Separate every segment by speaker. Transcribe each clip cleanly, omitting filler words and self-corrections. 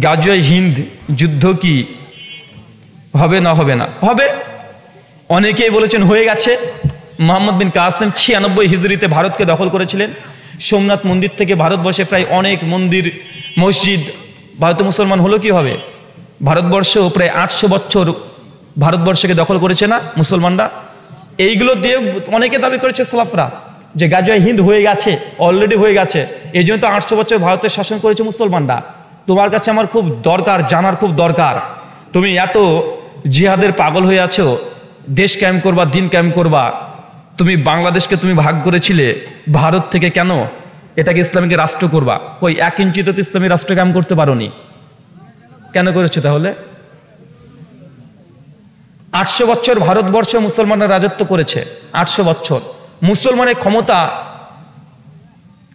Speaker 1: গাজওয়ে হিন্দ যুদ্ধ কি হবে না হবে না? হবে। অনেকেই বলেছেন হয়ে গেছে। মোহাম্মদ বিন কাসেম 96 হিজরিতে ভারতকে দখল করেছিলেন। সোমনাথ মন্দির থেকে ভারতবর্ষে প্রায় অনেক মন্দির মসজিদ, ভারতে মুসলমান হলো কীভাবে? ভারতবর্ষ প্রায় 800 বছর ভারতবর্ষকে দখল করেছে না মুসলমানরা? এইগুলো দিয়ে অনেকে দাবি করেছে সালাফরা যে গাজওয়ে হিন্দ হয়ে গেছে, অলরেডি হয়ে গেছে, এই জন্য তো 800 বছর ভারতের শাসন করেছে মুসলমানরা। তোমার কাছে আমার খুব দরকার, জানার খুব দরকার, তুমি এত জিহাদের পাগল হয়ে আছো, দেশ ক্যাম্প করবা, দিন ক্যাম্প করবা, তুমি বাংলাদেশকে তুমি ভাগ করেছিলে ভারত থেকে, কেন এটাকে ইসলামিক রাষ্ট্র করবা? ওই 1 ইঞ্চি তো ইসলামী রাষ্ট্র ক্যাম্প করতে পারোনি, কেন করেছো তাহলে? 800 বছর ভারতবর্ষে মুসলমানরা রাজত্ব করেছে, 800 বছর। মুসলমানের ক্ষমতা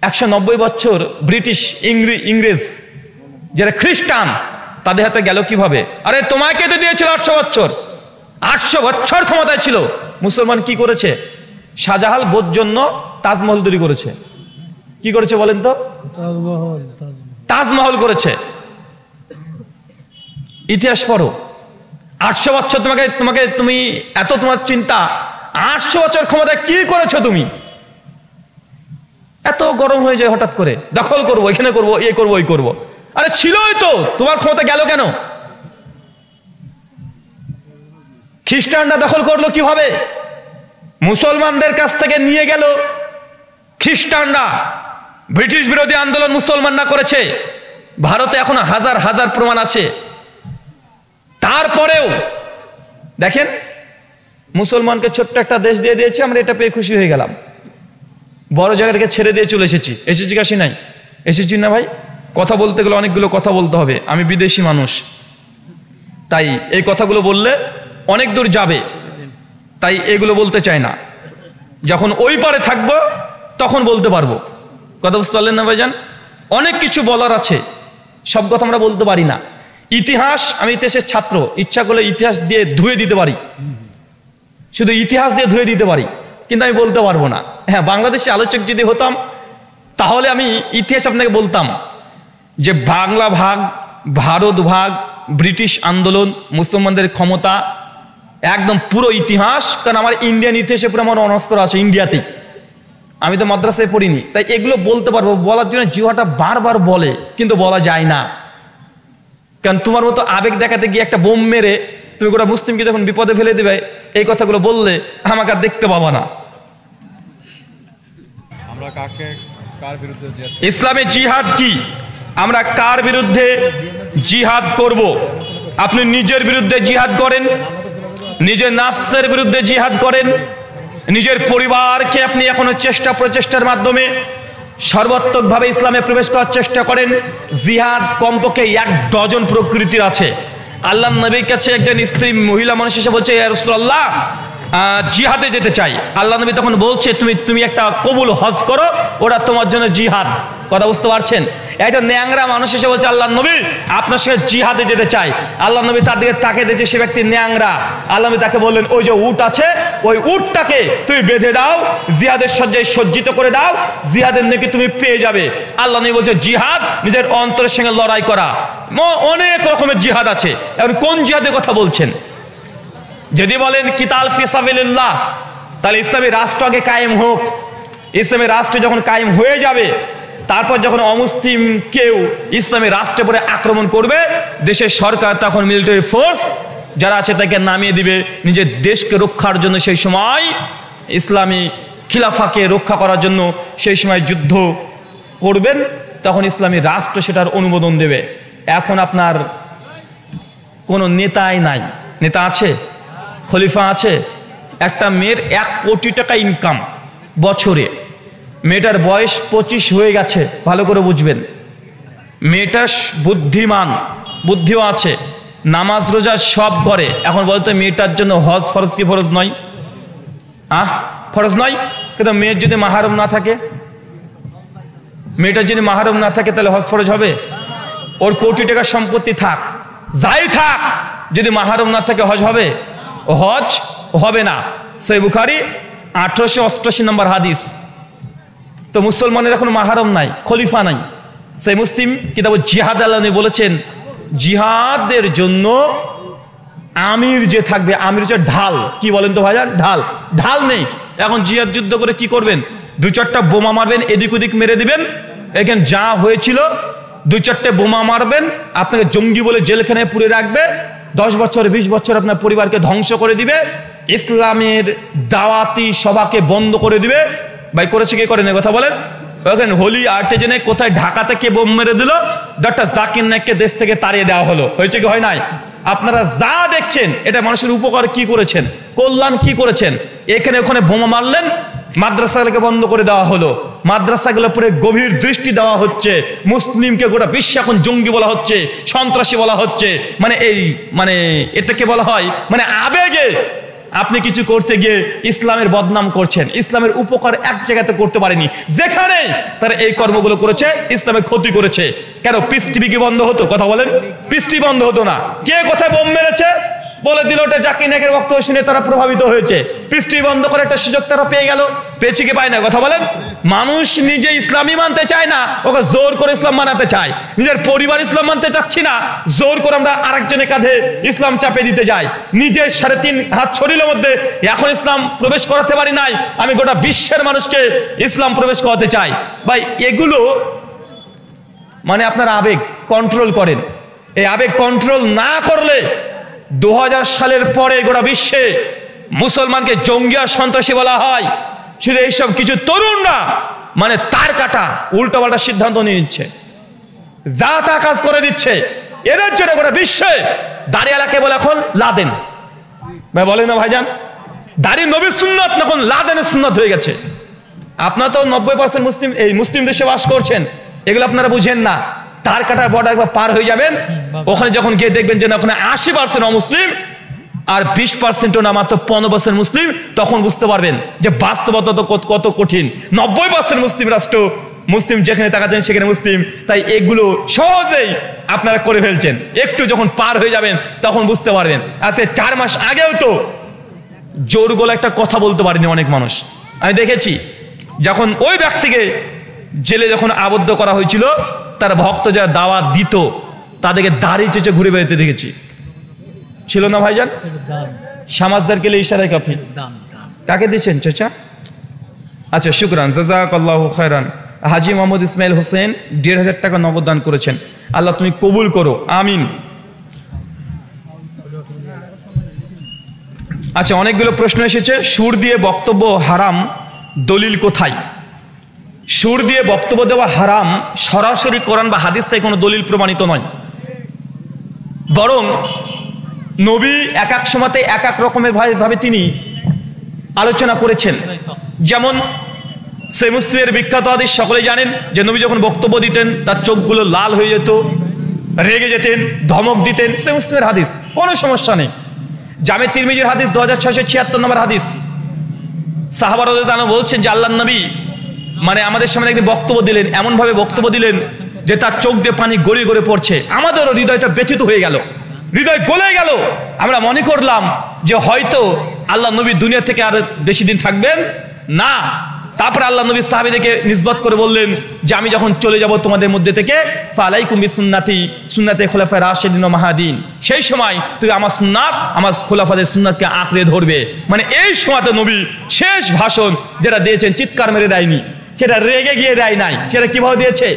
Speaker 1: 190 বছর ব্রিটিশ ইংরেজ যারা খ্রিস্টান তাদের হাতে গেল কিভাবে? আরে তোমাকে তো দিয়েছিল 800 বছর, 800 বছর ক্ষমতায় ছিল। মুসলমান কি করেছে? শাহজাহান বোধ জন্য তাজমহল তৈরি করেছে। কি করেছে বলেন তো? তাজমহল করেছে। ইতিহাস পড়ো। 800 বছর তুমি এত তোমার চিন্তা, 800 বছর ক্ষমতায় কি করেছো তুমি? এত গরম হয়ে যায় হঠাৎ করে, দখল করবো, এখানে করবো, এ করবো, ওই করবো। আরে ছিলই তো, তোমার ক্ষমতা গেল কেন? খ্রিস্টানরা দখল করলো কিভাবে? মুসলমানদের কাছ থেকে নিয়ে গেল খ্রিস্টানরা। ব্রিটিশ বিরোধী আন্দোলন মুসলমানরা করেছে, ভারতে এখনো হাজার হাজার প্রমাণ আছে। তারপরেও দেখেন, মুসলমানকে ছোট্ট একটা দেশ দিয়ে দিয়েছে, আমরা এটা পেয়ে খুশি হয়ে গেলাম, বড় জায়গা থেকে ছেড়ে দিয়ে চলে এসেছি কাশি নাই, এসেছি না ভাই? কথা বলতে গেলে অনেকগুলো কথা বলতে হবে, আমি বিদেশি মানুষ, তাই এই কথাগুলো বললে অনেক দূর যাবে, তাই এগুলো বলতে চাই না। যখন ওই পারে থাকবো তখন বলতে পারবো। কথা বুঝতে পারলেন না ভাইজান? অনেক কিছু বলার আছে, সব কথা আমরা বলতে পারি না। ইতিহাস, আমি ইতিহাসের ছাত্র, ইচ্ছা করলে ইতিহাস দিয়ে ধুয়ে দিতে পারি, শুধু ইতিহাস দিয়ে ধুয়ে দিতে পারি, কিন্তু আমি বলতে পারবো না। হ্যাঁ, বাংলাদেশে আলোচক যদি হতাম তাহলে আমি ইতিহাস আপনাকে বলতাম যে বাংলা ভাগ, ভারত ভাগ, ব্রিটিশ আন্দোলন, মুসলমানদের ক্ষমতা, একদম পুরো ইতিহাস। কারণ আমার ইন্ডিয়ান ইতিহাসে পুরো আমার অনার্স করা আছে ইন্ডিয়াতেই, আমি তো মাদ্রাসায় পড়িনি, তাই এগুলো বলতে পারবো। বলার জন্য জিহ্বাটা বারবার বলে, কিন্তু বলা যায় না। কারণ তোমার মতো আবেগ দেখাতে গিয়ে একটা বোম মেরে তুমি গোটা মুসলিমকে যখন বিপদে ফেলে দেবে, এই কথাগুলো বললে আমাকে আর দেখতে পাবা না। ইসলামে জিহাদ কি? আমরা কার বিরুদ্ধে জিহাদ করব? আপনি নিজের বিরুদ্ধে জিহাদ করেন, নিজের নাফসের বিরুদ্ধে জিহাদ করেন, নিজের পরিবারকে আপনি এখনো প্রচেষ্টার মাধ্যমে সর্বাত্মকভাবে ইসলামে প্রবেশ করার চেষ্টা করেন। জিহাদ কমপক্ষে 1 ডজন প্রকৃতির আছে। আল্লাহর নবীর কাছে একজন স্ত্রী মহিলা মানুষ এসে বলছে, ইয়া রাসূলুল্লাহ, জিহাদে যেতে চাই। আল্লাহ নবী তখন বলছে, তুমি একটা কবুল হজ করো, ওটা তোমার জন্য জিহাদ। কথা বুঝতে পারছেন? একটা ন্যাংরা মানুষ এসে বলছে, আল্লাহ নবী আপনার সঙ্গে জিহাদে যেতে চাই। আল্লাহ নবী তার দিকে তাকে দিয়েছে, সে ব্যক্তি ন্যাংরা। আল্লাহ নবী তাকে বললেন, ওই যে উট আছে, ওই উটটাকে তুমি বেঁধে দাও, জিহাদের সজ্জায় সজ্জিত করে দাও, জিহাদের নেকি তুমি পেয়ে যাবে। আল্লাহ নবী বলছে, জিহাদ নিজের অন্তরের সঙ্গে লড়াই করা। অনেক রকমের জিহাদ আছে, এখন কোন জিহাদের কথা বলছেন? যদি বলেন কিতাল ফি সাবিলিল্লাহ, তাহলে ইসলামী রাষ্ট্র আগে কায়েম হোক। ইসলামী রাষ্ট্র যখন কায়েম হয়ে যাবে, তারপর যখন অমুসলিম কেউ ইসলামী রাষ্ট্রের উপরে আক্রমণ করবে, দেশের সরকার তখন মিলিটারি ফোর্স যারা আছে তাকে নামিয়ে দিবে নিজের দেশকে রক্ষার জন্য। সেই সময় ইসলামী খিলাফাকে রক্ষা করার জন্য সেই সময় যুদ্ধ করবেন, তখন ইসলামী রাষ্ট্র সেটার অনুমোদন দেবে। এখন আপনার কোনো নেতাই নাই। নেতা আছে? খলিফা আছে? একটা মেয়ের 1 কোটি টাকা ইনকাম বছরে, মেয়েটার বয়স 25 হয়ে গেছে, ভালো করে বুঝবেন। মেয়েটা বুদ্ধিমান, বুদ্ধিও আছে, নামাজ রোজা সব করে। এখন বলতো মেয়েটার জন্য হজ ফরজ কি ফরজ নয়? ফরজ নয়। কিন্তু মেয়ের যদি মাহরম না থাকে, মেয়েটার যদি মাহরম না থাকে, তাহলে হজ ফরজ হবে? ওর কোটি টাকা সম্পত্তি থাক, যাই থাক, যদি মাহরম না থাকে হজ হবে? হজ হবে না। সহিহ বুখারী 1888 নম্বর হাদিস। তো মুসলমানের এখন মাহরম নাই, খলিফা নাই। সেই মুসলিম কিতাব জিহাদ আল্লাহ বলেছেন, জিহাদের জন্য আমির যে থাকবে, আমির হচ্ছে ঢাল। কি বলেন তো ভাইজান? ঢাল। ঢাল নেই। এখন জিহাদ যুদ্ধ করে কি করবেন? 2-4টা বোমা মারবেন, এদিক ওদিক মেরে দিবেন। এখানে যা হয়েছিল 2-4টে বোমা মারবেন, আপনাকে জঙ্গি বলে জেলখানায় পুরে রাখবে, 10 বছর 20 বছর আপনার পরিবারকে ধ্বংস করে দিবে, ইসলামের দাওয়াতি সভাকে বন্ধ করে দিবে। ভাই করেছে কে? করেন? কথা বলেন। ওখানে হোলি আর্টিজেনে কোথায় ঢাকাতে কে বোম মেরে দিল? ডক্টর জাকির নায়েককে দেশ থেকে তাড়িয়ে দেওয়া হলো। হয়েছে কি? হয় নাই? আপনারা যা দেখছেন এটা মানুষের উপকার কি করেছেন, কল্যাণ কি করেছেন? এখানে ওখানে বোমা মারলেন, মাদ্রাসাগুলোকে বন্ধ করে দেওয়া হলো, মাদ্রাসাগুলো পরে গভীর দৃষ্টি দেওয়া হচ্ছে, মুসলিমকে গোটা বিশ্ব এখন জঙ্গি বলা হচ্ছে, সন্ত্রাসী বলা হচ্ছে। মানে এটাকে বলা হয় আবেগে আপনি কিছু করতে গিয়ে ইসলামের বদনাম করছেন, ইসলামের উপকার এক জায়গাতে করতে পারেনি। যেখানে তারা এই কর্মগুলো করেছে ইসলামের ক্ষতি করেছে। কেন পিস টিভি কি বন্ধ হতো? কথা বলেন। পিস টিভি বন্ধ হতো না। কে কোথায় বোম মেরেছে বলে দিল, ওটা জাকির নায়েকের বক্তব্য শুনে তারা প্রভাবিত হয়েছে, পিস টিভি বন্ধ করে একটা সুযোগ তারা পেয়ে গেল। পেয়েছে কি? পায় না? কথা বলেন। মানুষ নিজে ইসলামই মানতে চায় না, ওকে জোর করে ইসলাম মানাতে চায়। নিজের পরিবার ইসলাম মানতে চাচ্ছি না, জোর করে আমরা আরেকজনের কাঁধে ইসলাম চাপে দিতে যাই। নিজের 3.5 হাত শরীরের মধ্যে এখন ইসলাম প্রবেশ করাতে পারি নাই, আমি গোটা বিশ্বের মানুষকে ইসলাম প্রবেশ করাতে চাই। ভাই এগুলো আপনার আবেগ কন্ট্রোল করেন। এই আবেগ কন্ট্রোল না করলে 2000 সালের পরে গোটা বিশ্বে মুসলমানকে জঙ্গি আর সন্ত্রাসী বলা হয়। শুধু এইসব কিছু তরুণরা তার কাটা উল্টোপাল্টা সিদ্ধান্ত নিয়ে নিচ্ছে, যা তা কাজ করে দিচ্ছে। এদের জন্য গোটা বিশ্বে দাড়িওয়ালাকে বলে এখন লাদেন। ভাই বলে না ভাইজান? দাড়ি নবীর সুন্নাত, এখন লাদেনের সুন্নাত হয়ে গেছে। আপনারা তো 90% মুসলিম এই মুসলিম দেশে বাস করছেন, এগুলো আপনারা বুঝেন না। তার কাটার বর্ডার একবার পার হয়ে যাবেন, ওখানে যখন গিয়ে দেখবেন যে ওখানে 80% অমুসলিম আর 20% না, মাত্র 15% মুসলিম, তখন বুঝতে পারবেন যে বাস্তবতা তো কত কঠিন। 90% মুসলিম রাষ্ট্র, মুসলিম যেখানে তাকাচ্ছেন সেখানে মুসলিম। তাই এগুলো সহজেই আপনারা করে ফেলছেন। একটু যখন পার হয়ে যাবেন তখন বুঝতে পারবেন। আজকে 4 মাস আগেও তো জোর গলা একটা কথা বলতে পারেনি অনেক মানুষ। আমি দেখেছি যখন ওই ব্যক্তিকে জেলে যখন আবদ্ধ করা হয়েছিল, তার ভক্ত যারা দাওয়াত দিত তাদেরকে দাড়ি চেঁচে ঘুরে বেড়াতে দেখেছি। ছিল না ভাইজান? সমাজদারকে ইশারায় কাফি। কাকে দিয়েছেন চেঁচা? আচ্ছা, শুকরান, জাযাকাল্লাহু খায়রান। হাজী মোহাম্মদ ইসমাইল হোসেন 1,500 টাকা নগদ দান করেছেন। আল্লাহ তুমি কবুল করো, আমিন। আচ্ছা, অনেকগুলো প্রশ্ন এসেছে। সুর দিয়ে বক্তব্য হারাম, দলিল কোথায়? সুর দিয়ে বক্তব্য দেওয়া হারাম সরাসরি কোরআন বা হাদিস থেকে কোনো দলিল প্রমাণিত নয়। বরং নবী এক এক সময়তে এক এক রকমের ভাবে তিনি আলোচনা করেছেন। যেমন সহিহ মুসলিমের বিখ্যাত হাদিস সকলে জানেন যে নবী যখন বক্তব্য দিতেন তার চোখগুলো লাল হয়ে যেত, রেগে যেতেন, ধমক দিতেন। সহিহ মুসলিমের হাদিস, কোনো সমস্যা নেই। জামে তিরমিজির হাদিস 2676 নম্বর হাদিস। সাহাবা রাদিয়াল্লাহু আনহু বলছেন যে আল্লাহর নবী আমাদের সামনে একদিন বক্তব্য দিলেন, এমন ভাবে বক্তব্য দিলেন যে তার চোখ দিয়ে পানি গড়িয়ে গড়িয়ে পড়ছে। আমাদেরও হৃদয়টা ব্যথিত হয়ে গেল, হৃদয় গলে গেল। আমরা মনে করলাম যে হয়তো আল্লাহ নবী দুনিয়া থেকে আর বেশি দিন থাকবেন না। তারপরে আল্লাহ নবী সাহাবীদেরকে নিসবত করে বললেন যে আমি যখন চলে যাব তোমাদের মধ্যে থেকে, ফালাইকুম বিসুন্নতি সুন্নতে খুলাফায়ে রাশিদিন ওয়া মাহদিন, সেই সময় তুমি আমার সুন্নাত, আমার খুলাফাদের সুন্নাতকে আঁকড়ে ধরবে। এই সময়তে নবী শেষ ভাষণ যেটা দিয়েছেন, চিৎকার মেরে দেয়নি, সেটা রেগে গিয়ে দেয় নাই। সেটা কিভাবে দিয়েছে?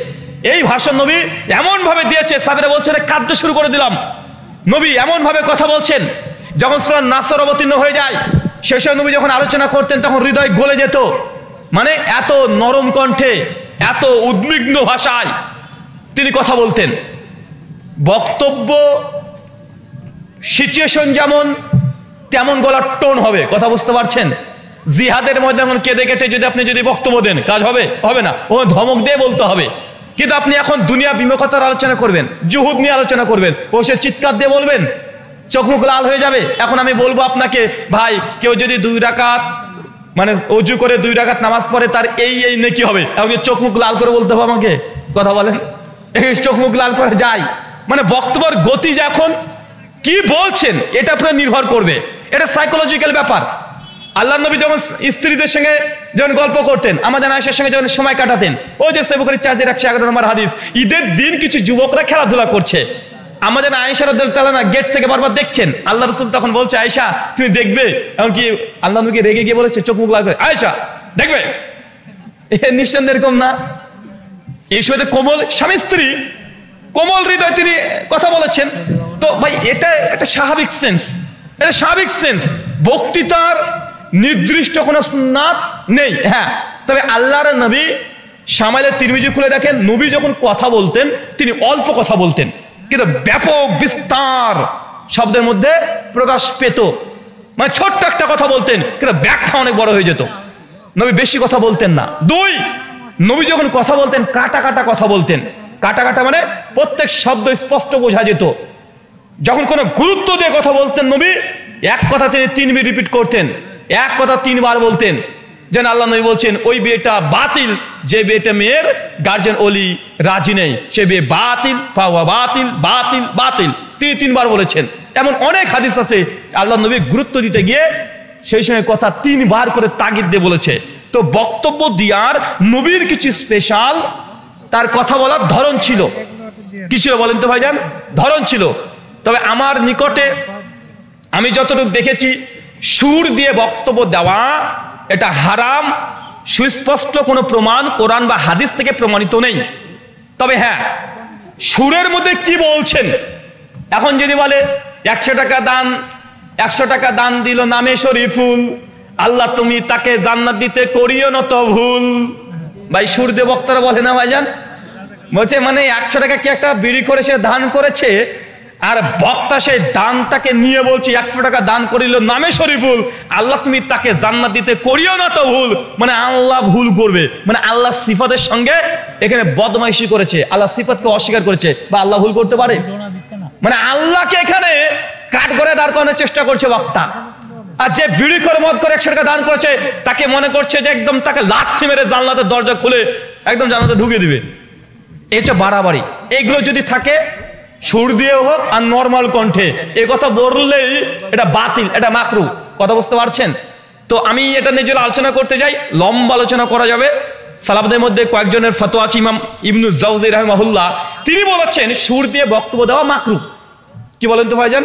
Speaker 1: এই ভাষণ নবী এমন ভাবে দিয়েছে, সাহাবীরা বলছে কাঁদতে শুরু করে দিলাম। নবী এমন ভাবে কথা বলছেন, যখন সূরা নাসর অবতীর্ণ হয়ে যায় সেই সময় নবী যখন আলোচনা করতেন তখন হৃদয় গলে যেত। এত নরম কণ্ঠে, এত উদ্বিগ্ন ভাষায় তিনি কথা বলতেন। বক্তব্য সিচুয়েশন যেমন তেমন গলার টোন হবে। কথা বুঝতে পারছেন? জিহাদের ময়দানে কেঁদে কেটে আপনি যদি বক্তব্য দেন, কাজ হবে? হবে না। ও ধমক দিয়ে বলতে হবে। কিন্তু আপনি এখন দুনিয়া বিমুখতার আলোচনা করবেন, জুহুদ নিয়ে আলোচনা করবেন, ও সে চিৎকার দিয়ে বলবেন, চোখ মুখ লাল হয়ে যাবে। এখন আমি বলবো আপনাকে, ভাই কেউ যদি 2 রাকাত অজু করে 2 রাকাত নামাজ পড়ে তার এই নেকি হবে, আমাকে চোখ মুখ লাল করে বলতে হবে আমাকে? কথা বলেন, এই চোখ মুখ লাল করে যায়। বক্তব্যের গতি যখন কি বলছেন এটা পুরো নির্ভর করবে। এটা সাইকোলজিক্যাল ব্যাপার। আল্লাহ নবী যখন স্ত্রীদের সঙ্গে যখন গল্প করতেন, আমাদের আয়েশার সঙ্গে যখন সময় কাটাতেন, ওই যে সহিহ বুখারী 4111 নম্বর হাদিস, ঈদের দিন কিছু যুবকরা খেলাধুলা করছে, আমাদের আয়েশা রাদিয়াল্লাহু তাআলা গেট থেকে বারবার দেখছেন, আল্লাহ রাসূল তখন বলছে আয়েশা তুমি দেখবে, এমনকি আল্লাহ নবীকে রেগে গিয়ে বলেছে চোখ মুখ লাল করে আয়েশা দেখবে, নিঃসন্দেহে এরকম না? এই সময় কোমল স্বামী স্ত্রী, কোমল হৃদয় তিনি কথা বলেছেন। তো ভাই এটা একটা স্বাভাবিক সেন্স, এটা স্বাভাবিক সেন্স। বক্তৃতার নির্দিষ্ট কোনো সুন্নাত নেই। হ্যাঁ, তবে আল্লাহর নবী শামাইলে তিরমিজি খুলে দেখেন, নবী যখন কথা বলতেন তিনি অল্প কথা বলতেন, কিন্তু ব্যাপক বিস্তার শব্দের মধ্যে প্রকাশ পেত। মানে ছোট্ট একটা কথা বলতেন কিন্তু ব্যাখ্যা অনেক বড় হয়ে যেত। নবী বেশি কথা বলতেন না। দুই, নবী যখন কথা বলতেন কাটা কাটা কথা বলতেন। কাটা কাটা মানে প্রত্যেক শব্দ স্পষ্ট বোঝা যেত। যখন কোনো গুরুত্ব দিয়ে কথা বলতেন নবী, এক কথা তিনি 3 বার রিপিট করতেন, এক কথা 3 বার বলতেন। যেন আল্লাহ নবী বলছেন ওই বিয়েটা বাতিল, যে বিয়েটা মেয়ের গার্জেন ওলি রাজি নেই সে বিয়ে বাতিল, পাওয়া বাতিল, বাতিল, বাতিল। তিনি 3 বার বলেছেন। এমন অনেক হাদিস আছে আল্লাহ নবী গুরুত্ব দিতে গিয়ে সেই সময় কথা 3 বার করে তাগিদ দিয়ে বলেছে। তো বক্তব্য দেওয়ার নবীর কিছু স্পেশাল তার কথা বলার ধরন ছিল। কি ছিল বলেন তো ভাইজান? ধরন ছিল। তবে আমার নিকটে আমি যতটুকু দেখেছি, সুর দিয়ে বক্তব্য দেওয়া এটা হারাম, সুস্পষ্ট কোনো প্রমাণ কোরআন বা হাদিস থেকে প্রমাণিত নেই। তবে হ্যাঁ, সুরের মধ্যে কি বলছেন, এখন যদি বলে 100 টাকা দান, 100 টাকা দান দিল নামে শরীফুল, আল্লাহ তুমি তাকে জান্নাত দিতে করিও না তো ভুল। ভাই সুর দিয়ে বক্তারা বলে না ভাইজান, বলছে মানে 100 টাকা কি একটা বিড়ি করে সে দান করেছে, আর বক্তা সেই দানটাকে নিয়ে বলছে 100 টাকা দান করিল নামে শরীফুল, আল্লাহ তুমি তাকে জান্নাত দিতে করিও না তো ভুল। মানে আল্লাহ ভুল করবে, মানে আল্লাহ সিফাতের সঙ্গে এখানে বদমাইশি করেছে, আল্লাহ সিফাতকে অস্বীকার করেছে। বা আল্লাহ ভুল করতে পারে? মানে আল্লাহকে এখানে কাট করে দাঁড় করানোর চেষ্টা করছে বক্তা। আর যে বিড়ি করে মদ করে 100 টাকা দান করেছে তাকে মনে করছে যে একদম তাকে লাথি মেরে জান্নাতের দরজা খুলে একদম জান্নাতে ঢুকিয়ে দিবে। এই হচ্ছে বাড়াবাড়ি। এগুলো যদি থাকে সুর দিয়ে হোক আর নর্মাল কণ্ঠে, এই কথা বললেই এটা বাতিল, এটা মাকরু। কথা বুঝতে পারছেন? তো আমি এটা নিজের আলোচনা করতে যাই, লম্বা আলোচনা করা যাবে। সালাফদের মধ্যে কয়েকজনের ফতোয়া আছে। ইমাম ইবনু জাওজি রাহিমাহুল্লাহ তিনি বলেছেন সুর দিয়ে বক্তব্য দেওয়া মাকরু। কি বলেন তো ভাইজান?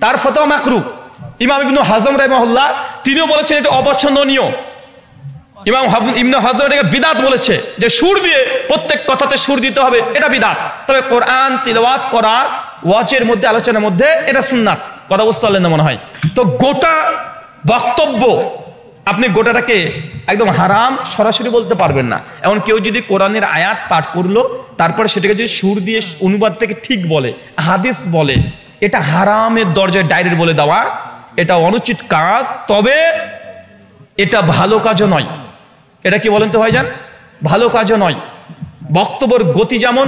Speaker 1: তার ফতোয়া মাকরু। ইমাম ইবনু হাজম রাহিমাহুল্লাহ তিনিও বলেছেন এটা অপছন্দনীয়। ইমাম ইবনু হাজম এটাকে বিদাত বলেছে, যে সুর দিয়ে প্রত্যেক কথাতে সুর দিতে হবে, এটা বিদাত। তবে কোরআন তিলাওয়াত করা ওয়াজের মধ্যে, আলোচনার মধ্যে এটা সুন্নাত। কথা বুঝতে পারলেন না মনে হয়? তো গোটা বক্তব্য আপনি গোটাটাকে একদম হারাম সরাসরি বলতে পারবেন না। এমন কেউ যদি কোরআনের আয়াত পাঠ করলো তারপরে সেটাকে যদি সুর দিয়ে অনুবাদ থেকে ঠিক বলে, হাদিস বলে, এটা হারামের দরজায় ডাইরেক্ট বলে দেওয়া, এটা অনুচিত কাজ। তবে এটা ভালো কাজও নয়। এটা কি বলেন তো ভাইজান? ভালো কাজও নয়। বক্তব্যের গতি যেমন,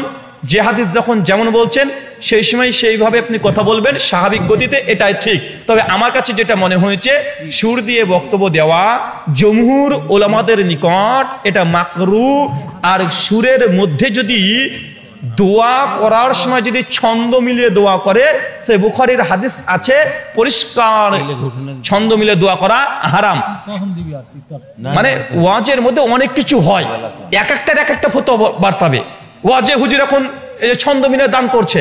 Speaker 1: যে হাদিস যখন যেমন বলছেন সেই সময় সেইভাবে আপনি কথা বলবেন স্বাভাবিক গতিতে, এটাই ঠিক। তবে আমার কাছে যেটা মনে হয়েছে, সুর দিয়ে বক্তব্য দেওয়া জমহুর ওলামাদের নিকট এটা মাকরু। আর সুরের মধ্যে যদি দোয়া করার সময় যদি ছন্দ মিলিয়ে দোয়া করে, সে বুখারীর হাদিস আছে পরিষ্কার, ছন্দ মিলিয়ে দোয়া করা হারাম। মানে ওয়াজের মধ্যে অনেক কিছু হয়, এক একটা ফতোয়া বার্তাবে। ওয়াজে হুজুর এখন এই যে ছন্দ মিলিয়ে দান করছে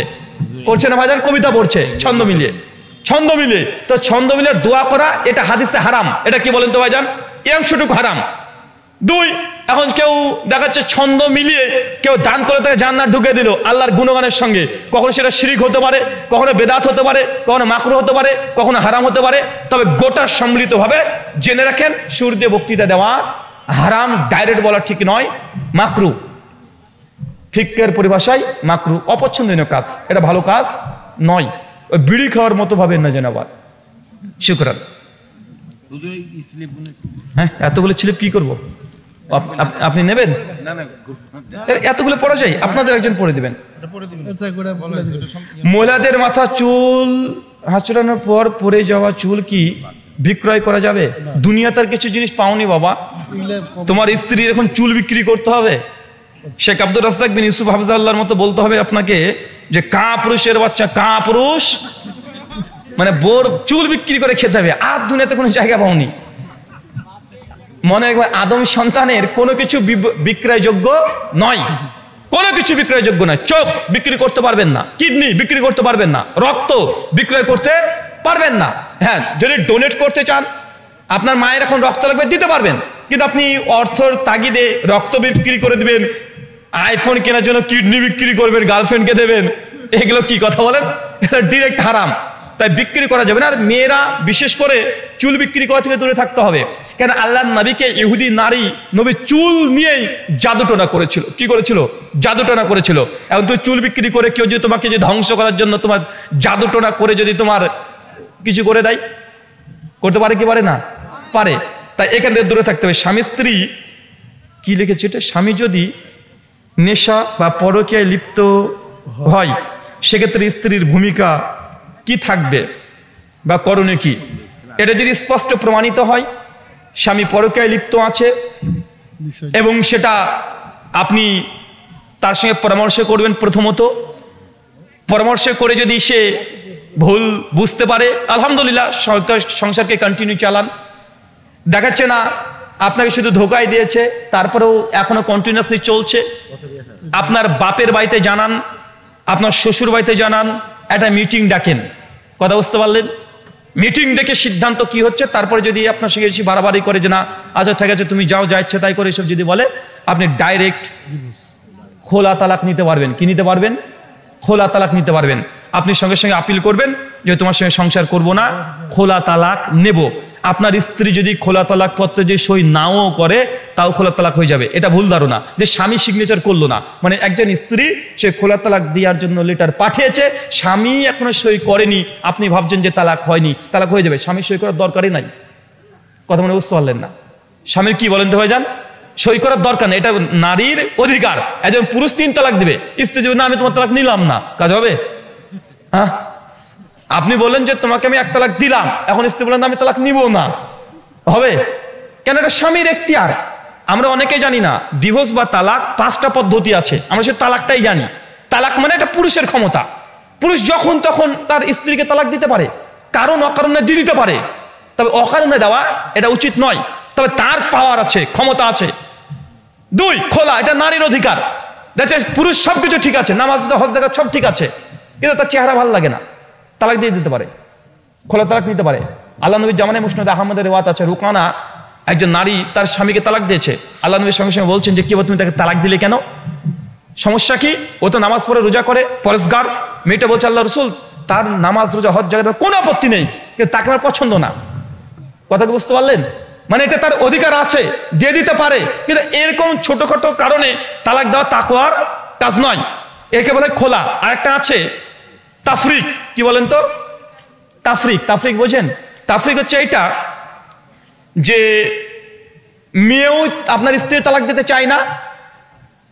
Speaker 1: না ভাইজান, কবিতা পড়ছে ছন্দ মিলিয়ে, তো ছন্দ মিলিয়ে দোয়া করা এটা হাদিসে হারাম। এটা কি বলেন তো ভাইজান? এই অংশটুকু হারাম। 2, এখন কেউ দেখাচ্ছে ছন্দ মিলিয়ে কেউ দান করে তাকে জান্নাত ঢুকে দিল আল্লাহর গুণগানের সঙ্গে। কখনো সেটা শিরিক হতে পারে, কখনো বেদাত হতে পারে, কখনো মাকরু হতে পারে, কখনো হারাম হতে পারে। তবে গোটা সম্মিলিতভাবে জেনে রাখেন সুর দিয়ে বক্তৃতা দেওয়া হারাম, ডাইরেক্ট বলা ঠিক নয়, মাকরু। ফিকহের পরিভাষায় মাকরু, অপছন্দনীয় কাজ, এটা ভালো কাজ নয়। ওই বিড়ি খাওয়ার মতো ভাবেন না যেন আবার। শুকরান। হ্যাঁ, এতগুলো স্লিপ কি করবো? আপনি নেবেন? এতগুলো পড়া যায়, আপনাদের একজন পড়ে দিবেন। মহিলাদের মাথা চুল হাঁচড়ানোর পর পড়ে যাওয়া চুল কি বিক্রয় করা যাবে? দুনিয়া তার কিছু জিনিস পাওনি বাবা, তোমার স্ত্রী এখন চুল বিক্রি করতে হবে? শেখ আব্দুর রাজ্জাক বিন ইউসুফ হাফিজাহুল্লাহর মতো বলতে হবে আপনাকে যে কাপুরুষের বাচ্চা, কাপুরুষ মানে বোর চুল বিক্রি করে খেতে হবে। আর দুনিয়াতে কোনো জায়গা পাওনি। মনে রাখবে আদম সন্তানের কোনো কিছু বিক্রয়যোগ্য নয়। কোনো কিছু বিক্রয়যোগ্য নয়। চোখ বিক্রি করতে পারবেন না, কিডনি বিক্রি করতে পারবেন না, রক্ত বিক্রয় করতে পারবেন না। হ্যাঁ, যদি ডোনেট করতে চান, আপনার মায়ের এখন রক্ত লাগবে, দিতে পারবেন, কিন্তু আপনি অর্থর তাগিদে রক্ত বিক্রি করে দিবেন, আইফোন কেনার জন্য কিডনি বিক্রি করবেন, গার্লফ্রেন্ডকে দেবেন, এগুলো কি কথা বলেন? এটা ডিরেক্ট হারাম। তাই বিক্রি করা যাবে না। আর মেয়েরা বিশেষ করে চুল বিক্রি করা থেকে দূরে থাকতে হবে। কেন আল্লাহর নবীকে ইহুদি নারী নবী চুল নিয়েই জাদুটোনা করেছিল। কি করেছিল? জাদুটোনা করেছিল। এখন তুমি চুল বিক্রি করে কেউ যদি তোমাকে যে ধ্বংস করার জন্য তোমার জাদুটোনা করে যদি তোমার কিছু করে দেয়, করতে পারে কি পারে না? পারে। তাই এখান থেকে দূরে থাকতে হবে। স্বামী স্ত্রী কি লিখেছে এটা? স্বামী যদি নেশা বা পরকীয়ায় লিপ্ত হয় সেক্ষেত্রে স্ত্রীর ভূমিকা কি থাকবে বা করণীয় কি? এটা যদি স্পষ্ট প্রমাণিত হয় স্বামী পরকীয়ায় লিপ্ত আছে এবং সেটা আপনি তার সঙ্গে পরামর্শ করবেন। প্রথমত পরামর্শ করে যদি সে ভুল বুঝতে পারে, আলহামদুলিল্লাহ, সংসারকে কন্টিনিউ চালান। দেখাচ্ছে না আপনাকে শুধু ধোকাই দিয়েছে, তারপরেও এখনো কন্টিনিউয়াসলি চলছে, আপনার বাপের বাড়িতে জানান, আপনার শ্বশুর বাড়িতে জানান, একটা মিটিং ডাকেন। কথা বুঝতে পারলেন? মিটিং ডেকে সিদ্ধান্ত কি হচ্ছে, তারপরে যদি আপনার সঙ্গে এসে বাড়াবাড়ি করে যে না আচ্ছা ঠিক আছে তুমি যাও, যা ইচ্ছে তাই করে এসব যদি বলে, আপনি ডাইরেক্ট খোলা তালাক নিতে পারবেন। কি নিতে পারবেন? খোলা তালাক নিতে পারবেন। আপনি সঙ্গে সঙ্গে আপিল করবেন যে তোমার সঙ্গে সংসার করব না, খোলা তালাক নেব। আপনার স্ত্রী যদি খোলা তালাক পত্রে যে সই নাও করে তাও খোলা তালাক হয়ে যাবে। এটা ভুল ধারণা যে স্বামী সিগনেচার করলো না, মানে একজন স্ত্রী সে খোলা তালাক দেওয়ার জন্য লেটার পাঠিয়েছে, স্বামী এখনো সই করেনি, আপনি ভাবছেন যে তালাক হয়নি, তালাক হয়ে যাবে। স্বামী সই করার দরকারই নাই। কথা মনে বুঝতে পারলেন না? স্বামীর কি বলেন তো হয়ে যান, সই করার দরকার নেই, এটা নারীর অধিকার। একজন পুরুষ 3 তালাক দিবে, স্ত্রী যদি না আমি তোমার তালাক নিলাম না, কাজ হবে? হ্যাঁ, আপনি বললেন যে তোমাকে আমি 1 তালাক দিলাম, এখন স্ত্রী বলেন আমি তালাক নিব না, হবে? কেন? এটা স্বামীর এখতিয়ার। আমরা অনেকেই জানি না ডিভোর্স বা তালাক 5টা পদ্ধতি আছে, আমরা সে তালাকটাই জানি। তালাক মানে এটা পুরুষের ক্ষমতা। পুরুষ যখন তখন তার স্ত্রীকে তালাক দিতে পারে, কারণ অকারণে দিয়ে দিতে পারে, তবে অকারণে দেওয়া এটা উচিত নয়, তবে তার পাওয়ার আছে, ক্ষমতা আছে। 2 খোলা, এটা নারীর অধিকার। দেখছে পুরুষ সবকিছু ঠিক আছে, নামাজ হজ জাকাত সব ঠিক আছে, কিন্তু তার চেহারা ভালো লাগে না, তালাক দিয়ে দিতে পারে, খোলা তালাক নিতে পারে। আল্লাহ নবীর জামানায় মুসনাদ আহমদের রিওয়ায়াত আছে, রুকানা একজন নারী তার স্বামীকে তালাক দিয়েছে। আল্লাহ নবীর সঙ্গে সঙ্গে বলছেন যে কি তুমি তাকে তালাক দিলে কেন? সমস্যা কি? ও তো নামাজ পড়ে, রোজা করে, পরেশগার। মেয়েটা বলছে আল্লাহ রসুল তার নামাজ রোজা হজ জাকাতের কোনো আপত্তি নেই, কিন্তু তাকে আমার পছন্দ না। কথা বুঝতে পারলেন? মানে এটা তার অধিকার আছে, দিয়ে দিতে পারে, কিন্তু এরকম ছোটখাটো কারণে তালাক দেওয়া তাকওয়ার কাজ নয়, একে বলে খোলা। আর একটা আছে তাফরিক। কি বলেন তো? তাফরিক। তাফরিক বোঝেন? তাফরিক হচ্ছে এইটা যে মেয়েও আপনার স্ত্রী তালাক দিতে চায় না,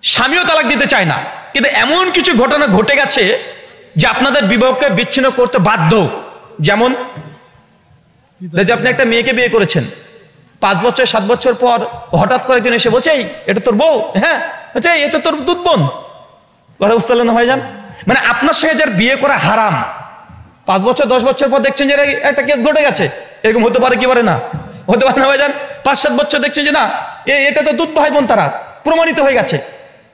Speaker 1: স্বামীও তালাক দিতে চায় না, কিন্তু এমন কিছু ঘটনা ঘটে গেছে যে আপনাদের বিবাহকে বিচ্ছিন্ন করতে বাধ্য। যেমন আপনি একটা মেয়েকে বিয়ে করেছেন, 5 বছর 7 বছর পর হঠাৎ করে একজন এসে বলছে এটা তোর বউ, হ্যাঁ আচ্ছা এ তো তোর দুধ বোন। কথা বুঝতে পারলেন হয়ে যান? মানে আপনার সঙ্গে যার বিয়ে করা হারাম, 5 বছর 10 বছর পর দেখছেন যে একটা কেস ঘটে গেছে, এরকম হতে পারে কি পারে না? হতে পারে না হয়ে যান? 5-7 বছর দেখছেন যে না এটা তো দুধ ভাই বোন, তারা প্রমাণিত হয়ে গেছে।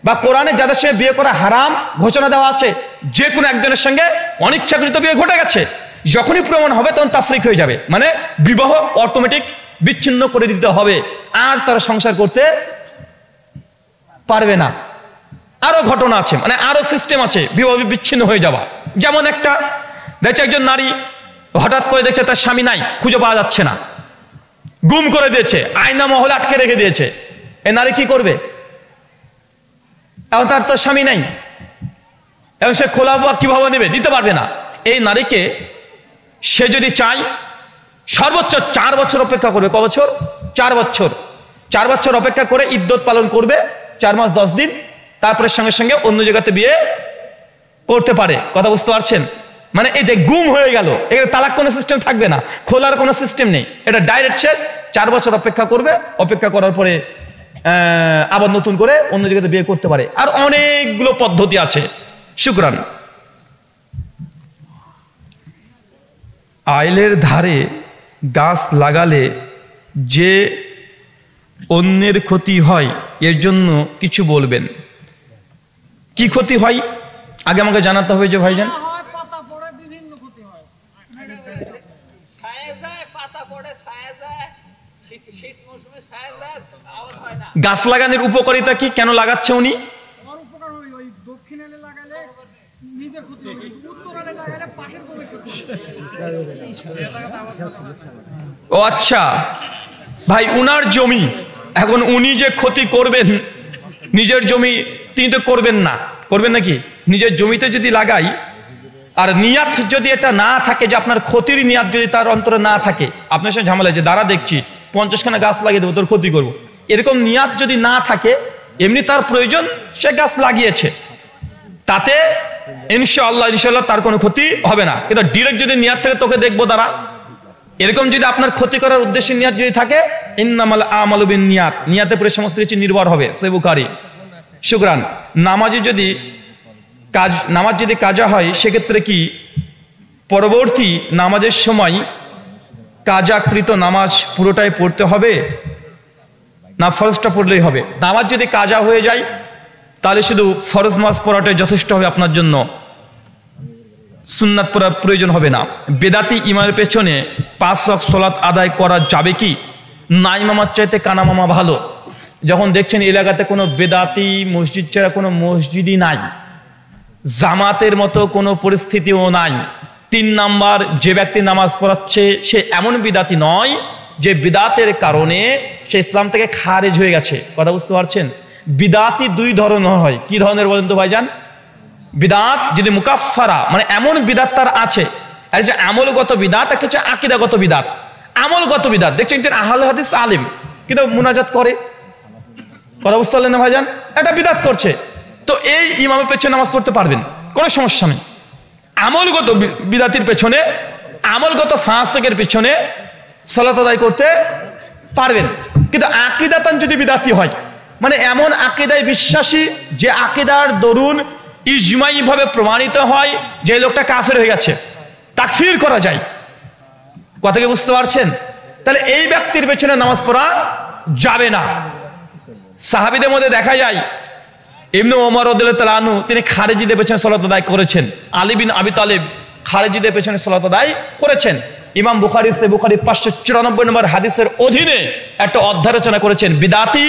Speaker 1: বা কোরআনে যাদের সঙ্গে বিয়ে করা হারাম ঘোষণা দেওয়া আছে, যে কোনো একজনের সঙ্গে অনিচ্ছাকৃত বিয়ে ঘটে গেছে, যখনই প্রমাণ হবে তখন তাফরিক হয়ে যাবে, মানে বিবাহ অটোমেটিক বিচ্ছিন্ন করে দিতে হবে, আর তারা সংসার করতে পারবে না। আরো ঘটনা আছে, মানে আরো সিস্টেম আছে বিবাহ বিচ্ছিন্ন হয়ে যাওয়া। যেমন একটা দেখছে একজন নারী হঠাৎ করে দেখছে তার স্বামী নাই, খুঁজে পাওয়া যাচ্ছে না, গুম করে দিয়েছে, আয়না মহলে আটকে রেখে দিয়েছে। এই নারী কি করবে? এখন তার তো স্বামী নাই, এবং সে খোলা কিভাবে নেবে? দিতে পারবে না। এই নারীকে সে যদি চায় সর্বোচ্চ 4 বছর অপেক্ষা করবে। ক বছর? 4 বছর। 4 বছর অপেক্ষা করে ইদ্যত পালন করবে 4 মাস 10 দিন, তারপরে সঙ্গে সঙ্গে অন্য জায়গাতে বিয়ে করতে পারে। কথা বুঝতে পারছেন? মানে এই যে গুম হয়ে গেল, এখানে তালাক কোনো সিস্টেম থাকবে না, খোলার কোনো সিস্টেম নেই, এটা ডাইরেক্ট সে 4 বছর অপেক্ষা করবে, অপেক্ষা করার পরে আবার নতুন করে অন্য জায়গাতে বিয়ে করতে পারে। আর অনেকগুলো পদ্ধতি আছে। শুকরান। আইলের ধারে গাছ লাগালে যে অন্যের ক্ষতি হয় এর জন্য কিছু বলবেন। কি ক্ষতি হয় আগে আমাকে জানাতে হবে যে ভাইজান। গাছ লাগানোর উপকারিতা কি, কেন লাগাচ্ছে উনি? ও আচ্ছা ভাই, উনার জমি, এখন উনি যে ক্ষতি করবেন নিজের জমি তিনি তো করবেন না, করবেন নাকি? নিজের জমিতে যদি লাগাই আর নিয়াত যদি এটা না থাকে, যে আপনার ক্ষতির নিয়াত যদি তার অন্তরে না থাকে, আপনার সাথে ঝামেলা যে দ্বারা দেখছি 50খানা গাছ লাগিয়ে দেবো তোর ক্ষতি করবো, এরকম নিয়াত যদি না থাকে, এমনি তার প্রয়োজন সে গাছ লাগিয়েছে, তাতে ইনশাআল্লাহ তার কোনো ক্ষতি হবে না। কিন্তু ডিরেক্ট যদি নিয়াত থাকে তোকে দেখবো দ্বারা, এরকম যদি আপনার ক্ষতি করার উদ্দেশ্যে নিয়াত যদি থাকে, ইন্নামাল আমালু বিন্নিয়াত, নিয়াতের উপরে সমস্ত কিছু নির্ভর হবে। সহিহ বুখারী। শুকরান। নামাজ যদি কাজা হয়, সেক্ষেত্রে কি পরবর্তী নামাজের সময় কাজাকৃত নামাজ পুরোটাই পড়তে হবে না ফরজটা পড়লেই হবে? নামাজ যদি কাজা হয়ে যায় তাহলে শুধু ফরজ নামাজ পড়াটাই যথেষ্ট হবে আপনার জন্য, সুন্নাত পড়ার প্রয়োজন হবে না। বেদাতি ইমামের পেছনে 5 ওয়াক্ত সালাত আদায় করা যাবে কি? না ইমামার চাইতে কানা মামা ভালো। যখন দেখছেন এলাকাতে কোনো বেদাতি মসজিদ ছাড়া কোনো মসজিদই নাই, জামাতের মতো কোনো পরিস্থিতিও নাই, 3 নাম্বার যে ব্যক্তি নামাজ পড়াচ্ছে সে এমন বিদাতি নয় যে বিদাতের কারণে সে ইসলাম থেকে খারেজ হয়ে গেছে। কথা বুঝতে পারছেন? বিদাতি 2 ধরনের হয়। কি ধরনের বলেন তো ভাইজান? বিদাত যদি মুকাফফারা, মানে এমন বিদাত তার আছে, আর যে আমলগত বিদাত, একটা হচ্ছে আকীদাগত বিদাত। আমলগত বিদাত দেখছেন যে আহলে হাদিস আলেম কিন্তু মুনাজাত করে, কথা বুঝতে পারলেন না ভাইজান? এটা বিদাত করছে, তো এই ইমামের পেছনে নামাজ পড়তে পারবেন, কোনো সমস্যা নেই। আমলগত বিদাতির পেছনে, আমলগত ফাসিকের পেছনে সালাত আদায় করতে পারবেন। কিন্তু আকীদাতান যদি বিদাতি হয়, মানে এমন আকীদায় বিশ্বাসী যে আকীদার দরুন ইজমাই ভাবে প্রমাণিত হয় যে লোকটা কাফের হয়ে গেছে, তাকফির করা যায়, কথা কি বুঝতে পারছেন? তাহলে এই ব্যক্তির পেছনে নামাজ পড়া যাবে না। সাহাবীদের মধ্যে দেখা যায় ইবনে ওমর রাদিয়াল্লাহু তাআলা আনহু তিনি খারেজিদের পেছনে সালাত আদায় করেছেন, আলী বিন আবি তালেব খারেজিদের পেছনে সালাত আদায় করেছেন। ইমাম বুখারী সহিহ বুখারী 594 নম্বর হাদিসের অধীনে একটা অধ্যায় রচনা করেছেন, বিদাতি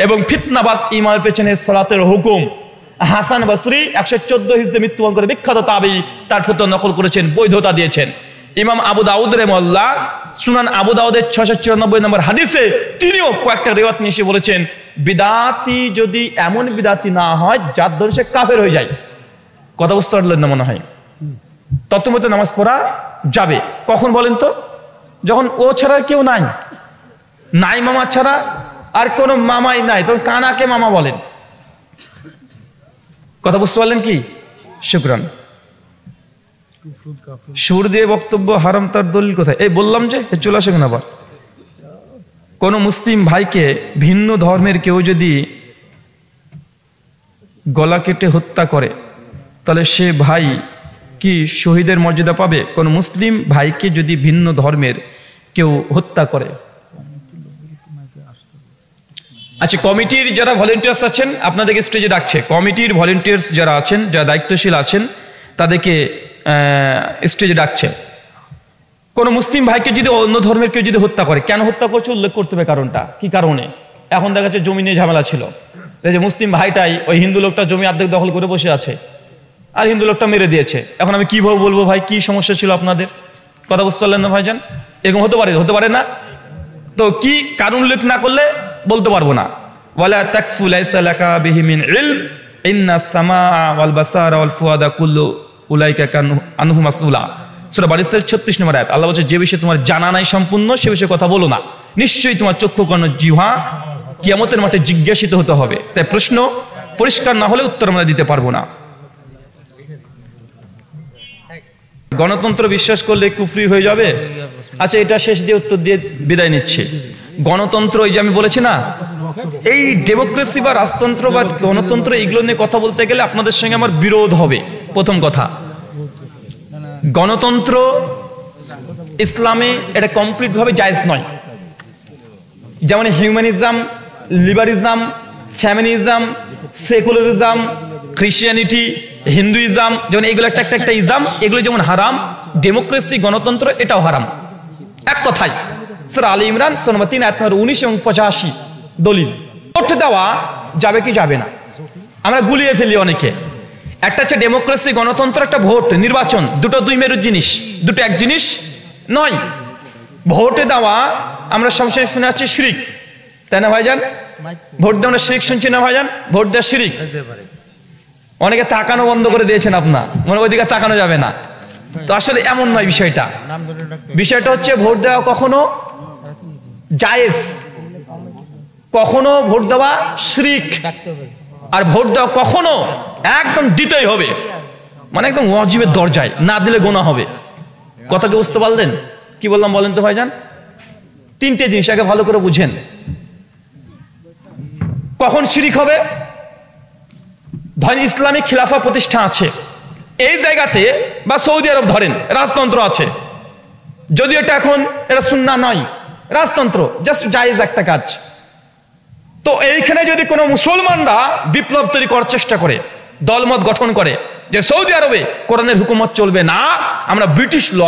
Speaker 1: এবং ফিতনাবাজ ইমামের পেছনে সালাতের হুকুম। হাসান বসরি 114 হিজরি মৃত্যুবরণ করে বিখ্যাত তাবেঈ তার ফতোয়া নকল করেছেন, বৈধতা দিয়েছেন। ইমাম আবু দাউদ রাহিমাহুল্লাহ সুনান আবু দাউদের 694 নম্বর হাদিসে তিনিও কয়েকটা রিওয়ায়াত নিয়ে এসে বলেছেন, বিদাতি যদি এমন বিদাতি না হয় যার ধরে সে কাফের হয়ে যায়, কথা বুঝতে পারলেন না মনে হয়, ততমতো নামাজ পড়া যাবে। কখন বলেন তো? যখন ও ছাড়া কেউ নাই, নাই মামা ছাড়া আর কোনো মামাই নাই, তখন কানাকে মামা বলেন, কথা বুঝতে পারলেন কি? শুকরান। সুর দিয়ে বক্তব্য হারাম, তার দলিল কোথায়? এই বললাম যে চলে আসে না। আবার কোন মুসলিম ভাইকে ভিন্ন ধর্মের কেউ যদি গলা কেটে হত্যা করে তাহলে সে ভাই কি শহীদের মর্যাদা পাবে? কোন মুসলিম ভাইকে যদি ভিন্ন ধর্মের কেউ হত্যা করে, আচ্ছা কমিটির যারা ভলেন্টিয়ার্স আছেন আপনাদেরকে স্টেজে ডাকছে, কমিটির ভলেন্টিয়ার্স যারা আছেন, যারা দায়িত্বশীল আছেন তাদেরকে স্টেজে ডাকছে। কোন মুসলিম ভাইকে যদি অন্য ধর্মের কেউ যদি হত্যা করে, কেন হত্যা করছে উল্লেখ করতে হবে কারণটা, কি কারণে। এখন দেখা যাচ্ছে জমি নিয়ে ঝামেলা ছিল, যে মুসলিম ভাইটাই ওই হিন্দু লোকটা জমি অর্ধেক দখল করে বসে আছে আর হিন্দু লোকটা মেরে দিয়েছে। এখন আমি কিভাবে বলবো ভাই কি সমস্যা ছিল আপনাদের, কথা বুঝতে পারলেন না ভাইজান? এরকম হতে পারে না? তো কি কারণ উল্লেখ না করলে বলতে পারবো না। ওয়ালা তাকফু লাইসা লাকা বিহি মিন ইলম ইন্নাস সামাআ ওয়াল বাসারা ওয়াল ফুআদা কুল্লু উলাইকা কানু আনহু মাসউলা। সূরা বারিসের 36 নম্বর আয়াত। আল্লাহ বলছে যে বিষয়ে তোমার জানা নাই সম্পূর্ণ সে বিষয়ে কথা বলো না, নিশ্চয়ই তোমার চক্ষু কান জিহ্বা কিয়ামতের মাঠে জিজ্ঞাসিত হতে হবে। তাই প্রশ্ন পরিষ্কার না হলে উত্তর আমরা দিতে পারবো না। গণতন্ত্র বিশ্বাস করলে কুফরি হয়ে যাবে? আচ্ছা এটা শেষ দিয়ে উত্তর দিয়ে বিদায় নিচ্ছে। গণতন্ত্র, এই যে আমি বলেছি না, এই ডেমোক্রেসি বা রাজতন্ত্র বা গণতন্ত্র এগুলো নিয়ে কথা বলতে গেলে আপনাদের সঙ্গে আমার বিরোধ হবে। প্রথম কথা, গণতন্ত্র ইসলামে এটা কমপ্লিট ভাবে জায়েজ নয়। যেমন humanism, liberalism, feminism, secularism, Christianity, Hinduism, যেমন এগুলো একটা একটা ইজম, এগুলো যেমন হারাম, ডেমোক্রেসি গণতন্ত্র এটাও হারাম। এক কথায় সূরা আলী ইমরান সূরা 3 আয়াত নম্বর 19 এবং 85 দলিল। ভোট দেওয়া যাবে কি যাবে না আমরা গুলিয়ে ফেলি অনেকে। একটা হচ্ছে ডেমোক্রেসি গণতন্ত্র, একটা ভোট নির্বাচন, দুটো দুই মেরুর জিনিস, দুটো এক জিনিস নয়। ভোটে দেওয়া আমরা সবসময় শুনে আসছি শিরিক, তাই না ভাইজান? ভোট দেওয়া শিরিক শুনছি না ভাইজান? ভোট দেওয়া শিরিক। অনেকে তাকানো বন্ধ করে দিয়েছেন, আপনার মনে ওইদিকে তাকানো যাবে না। তো আসলে এমন নয় বিষয়টা। বিষয়টা হচ্ছে ভোট দেওয়া কখনো জায়েজ, কখনো ভোট দেওয়া শিরিক, আর ভোট দেওয়া কখনো একদম দিতেই হবে, মানে একদম ওয়াজিবের দরজায়, না দিলে গোনা হবে। কথাকে বুঝতে পারলেন? কি বললাম বলেন তো ভাইজান? তিনটে জিনিস আগে ভালো করে বুঝেন। কখন শিরিক হবে? ধরেন ইসলামিক খিলাফা প্রতিষ্ঠা আছে এই জায়গাতে, বা সৌদি আরব ধরেন রাজতন্ত্র আছে, যদিও এটা এখন এটা সুন্নাহ নয়, রাজতন্ত্র জাস্ট জায়েজ একটা কাজ। তো এইখানে যদি কোনো মুসলমানরা বিপ্লব তৈরি করার চেষ্টা করে, দলমত গঠন করে যে সৌদি আরবে কোরআনের হুকুমত চলবে না, আমরা ব্রিটিশ ল,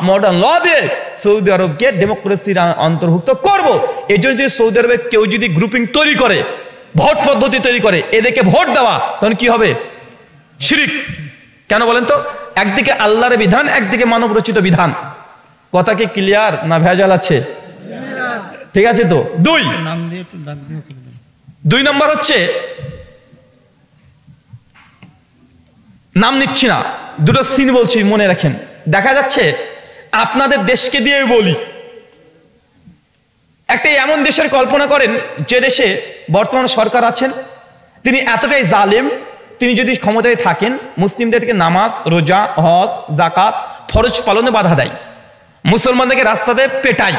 Speaker 1: মডার্ন ল দিয়ে সৌদি আরবকে ডেমোক্রেসির অন্তর্ভুক্ত করব, এই জন্য যদি সৌদি আরবে কেউ যদি গ্রুপিং তৈরি করে, ভোট পদ্ধতি তৈরি করে, এদেরকে ভোট দেওয়া, তখন কি হবে? শিরিক। কেন বলেন তো? একদিকে আল্লাহর বিধান, একদিকে মানব রচিত বিধান। কথা কি ক্লিয়ার না ভেজাল আছে? ঠিক আছে। তো দুই নম্বর হচ্ছে, নাম নিচ্ছি না, দুটো সিন বলছি মনে রাখেন। দেখা যাচ্ছে আপনাদের দেশকে দিয়ে বলি, একটা এমন দেশের কল্পনা করেন যে দেশে বর্তমান সরকার আছেন, তিনি এতটাই জালেম, তিনি যদি ক্ষমতায় থাকেন মুসলিমদেরকে নামাজ, রোজা, হজ, যাকাত, ফরজ পালনে বাধা দেয়, মুসলমানদেরকে রাস্তাতে পেটায়,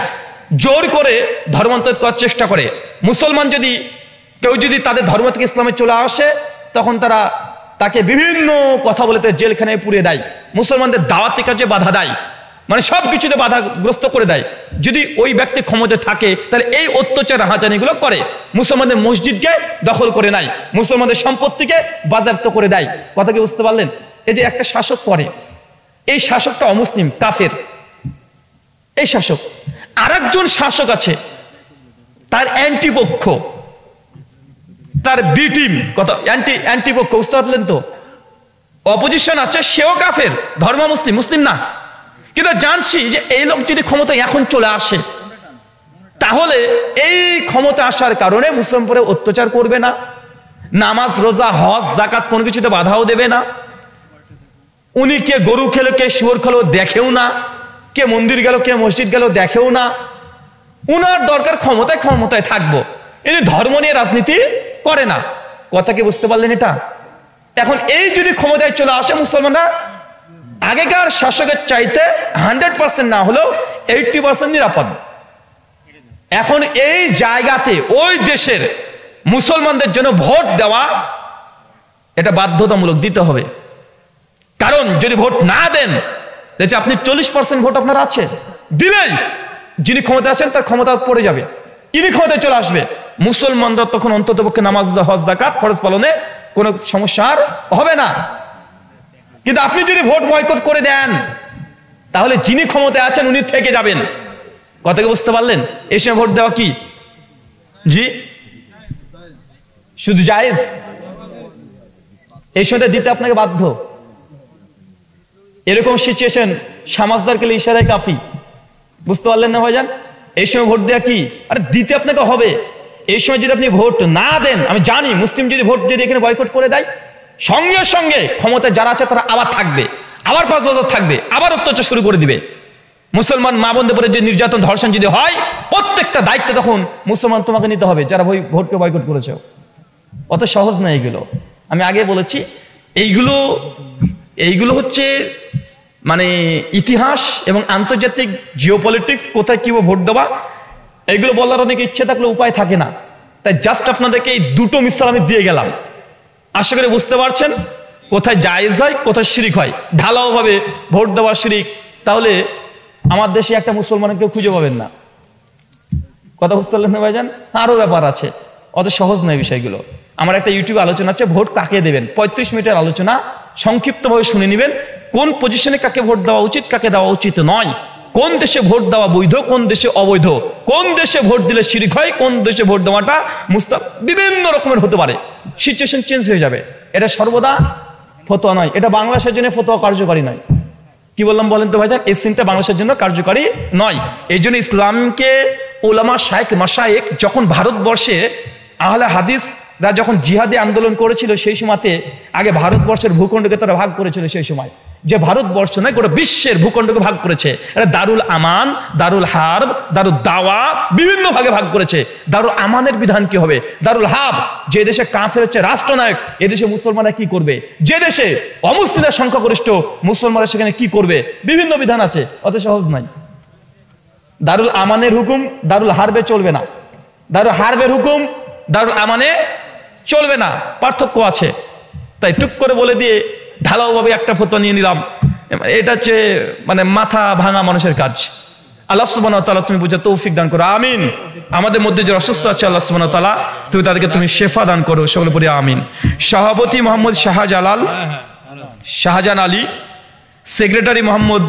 Speaker 1: জোর করে ধর্মান্তরিত করার চেষ্টা করে। মুসলমান যদি কেউ যদি তাদের ধর্ম থেকে ইসলামে চলে আসে, তখন তারা তাকে বিভিন্ন কথা বলে জেলখানায় পুড়িয়ে দেয়, মুসলমানদের দাওয়াতি কাজে বাধা দেয়, মানে সব কিছুতে বাধাগ্রস্ত করে দেয়। যদি ওই ব্যক্তি ক্ষমতায় থাকে তাহলে এই অত্যাচার হাজানিগুলো করে, মুসলমানদের মসজিদকে দখল করে নেয়, মুসলমানদের সম্পত্তিকে বাজেয়াপ্ত করে দেয়। কথা কি বুঝতে পারলেন? এই যে একটা শাসক করে, এই শাসকটা অমুসলিম, কাফের এই শাসক। আরেকজন শাসক আছে, তার অ্যান্টিপক্ষ, তার বি টিম, কথা অ্যান্টিপক্ষ, বুঝতে পারলেন তো? অপোজিশন আছে, সেও কাফের, ধর্ম মুসলিম, মুসলিম না, কিন্তু জানছি যে এই লোক যদি ক্ষমতায় এখন চলে আসে, তাহলে এই ক্ষমতা আসার কারণে মুসলিম পরে অত্যাচার করবে না, নামাজ, রোজা, হজ, যাকাত কোনো কিছুতে বাধাও দেবে না, উনি কে গরু খেলো, কে শুয়োর খেলো দেখেও না, কে মন্দির গেল, কে মসজিদ গেল দেখেও না, উনার দরকার ক্ষমতায় ক্ষমতায় থাকবো, ইনি ধর্ম নিয়ে রাজনীতি করে না। কথা কি বুঝতে পারলেন এটা? এখন এই যদি ক্ষমতায় চলে আসে, মুসলমানরা আগেকার শাসকের চাইতে 100% না হলেও 80% নিরাপদ। এখন এই জায়গাতে ওই দেশের মুসলমানদের জন্য ভোট দেওয়া এটা বাধ্যতামূলক দিতে হবে। কারণ যদি ভোট না দেন, যে আপনি 40% ভোট আপনার আছে, দিলেই যিনি ক্ষমতা আছেন তার ক্ষমতা পড়ে যাবে, ইনি ক্ষমতায় চলে আসবে, মুসলমানরা তখন অন্ততপক্ষে নামাজ, হজ, যাকাত, ফরজ পালনে কোনো সমস্যা আর হবে না। কিন্তু আপনি যদি ভোট বয়কট করে দেন, তাহলে যিনি ক্ষমতায় আছেন উনি থেকে যাবেন। কথা কি বুঝতে পারলেন? এই সময় ভোট দেওয়া কি জি শুধু জায়েজ, এই সময় দিতে আপনাকে বাধ্য। এরকম সিচুয়েশন সমাজদার কেলে ইশারায় কাফি, বুঝতে পারলেন না ভাইজান? এই সময় ভোট দেওয়া কি, আরে দিতে আপনাকে হবে। এই সময় যদি আপনি ভোট না দেন, আমি জানি মুসলিম যদি ভোট যদি এখানে বয়কট করে দেয়, সঙ্গে সঙ্গে ক্ষমতায় যারা আছে তারা আবার থাকবে, আবার 5 বছর থাকবে, আবার অত্যাচার শুরু করে দিবে। মুসলমান মা বোনদের উপরে যে নির্যাতন, ধর্ষণ যদি হয়, প্রত্যেকটা দায়িত্ব তখন মুসলমান তোমাকে নিতে হবে, যারা ভোটকে বয়কট করেছে। অত সহজ না এগুলো। আমি আগে বলেছি, এইগুলো হচ্ছে মানে ইতিহাস এবং আন্তর্জাতিক জিওপলিটিক্স, কোথায় কি ভোট দেওয়া, এইগুলো বলার অনেক ইচ্ছে থাকলে উপায় থাকে না। তাই জাস্ট আপনাদেরকে এই দুটো মিসাল আমি দিয়ে গেলাম। আশা করি বুঝতে পারছেন কোথায় জায়েজ হয়, কোথায় শিরিক হয়। ঢালাও ভাবে ভোট দেওয়া শিরিক, তাহলে আমার দেশে একটা মুসলমান কেউ খুঁজে পাবেন না। কথা বুঝতে পারলেন না ভাইজান? আরো ব্যাপার আছে, অত সহজ নয় বিষয়গুলো। আমার একটা ইউটিউবে আলোচনা আছে, ভোট কাকে দেবেন, 35 মিনিটের আলোচনা, সংক্ষিপ্তভাবে শুনে নেবেন। কোন পজিশনে কাকে ভোট দেওয়া উচিত, কাকে দেওয়া উচিত নয়, কোন দেশে ভোট দেওয়া বৈধ, কোন দেশে অবৈধ, কোন দেশে ভোট দিলে শিরক হয়, কোন দেশে ভোট দেওয়াটা মুস্তাহাব, বিভিন্ন রকমের হতে পারে, সিচুয়েশন চেঞ্জ হয়ে যাবে। এটা সর্বদা ফতোয়া নয়, এটা বাংলাদেশের জন্য ফতোয়া কার্যকারী নয়। কি বললাম বলেন তো ভাইজান? এই সিনটা বাংলাদেশের জন্য কার্যকারী নয়। এই জন্য ইসলামকে ওলামা শায়েখ মাশায়েখ যখন ভারতবর্ষে আহলে হাদিসরা যখন জিহাদি আন্দোলন করেছিল, সেই সময়তে আগে ভারতবর্ষের ভূখণ্ডকে তারা ভাগ করেছিল। সেই সময় যে ভারতবর্ষ নয়, গোটা বিশ্বের ভূখণ্ডকে ভাগ করেছে। এটা দারুল আমান, দারুল হার্ব, দারুল দাওয়া, বিভিন্ন ভাগে ভাগ করেছে। দারুল আমানের বিধান কি হবে, দারুল হাব, যে দেশে কাফের হচ্ছে রাষ্ট্রনায়ক, এদেশে মুসলমানরা কি করবে, যে দেশে অমুসলিমদের সংখ্যাগরিষ্ঠ মুসলমানরা সেখানে কি করবে, বিভিন্ন বিধান আছে, অত সহজ নাই। দারুল আমানের হুকুম দারুল হারবে চলবে না, দারুল হারবের হুকুম দারুল আমানে চলবে না, পার্থক্য আছে। তাই টুক করে বলে দিয়ে ঢালাওভাবে একটা ফতোয়া নিয়ে নিলাম, এটা হচ্ছে মানে মাথা ভাঙা মানুষের কাজ। আল্লাহ সুবহানাহু ওয়া তাআলা তুমি বুঝে তৌফিক দান করো, আমিন। আমাদের মধ্যে যে অসুস্থ আছে আল্লাহ সুবহানাহু ওয়া তাআলা তুমি তাদেরকে তুমি শেফা দান করো, সকলে পড়ি আমিন। সভাপতি মোহাম্মদ শাহজাহান আলী, সেক্রেটারি মোহাম্মদ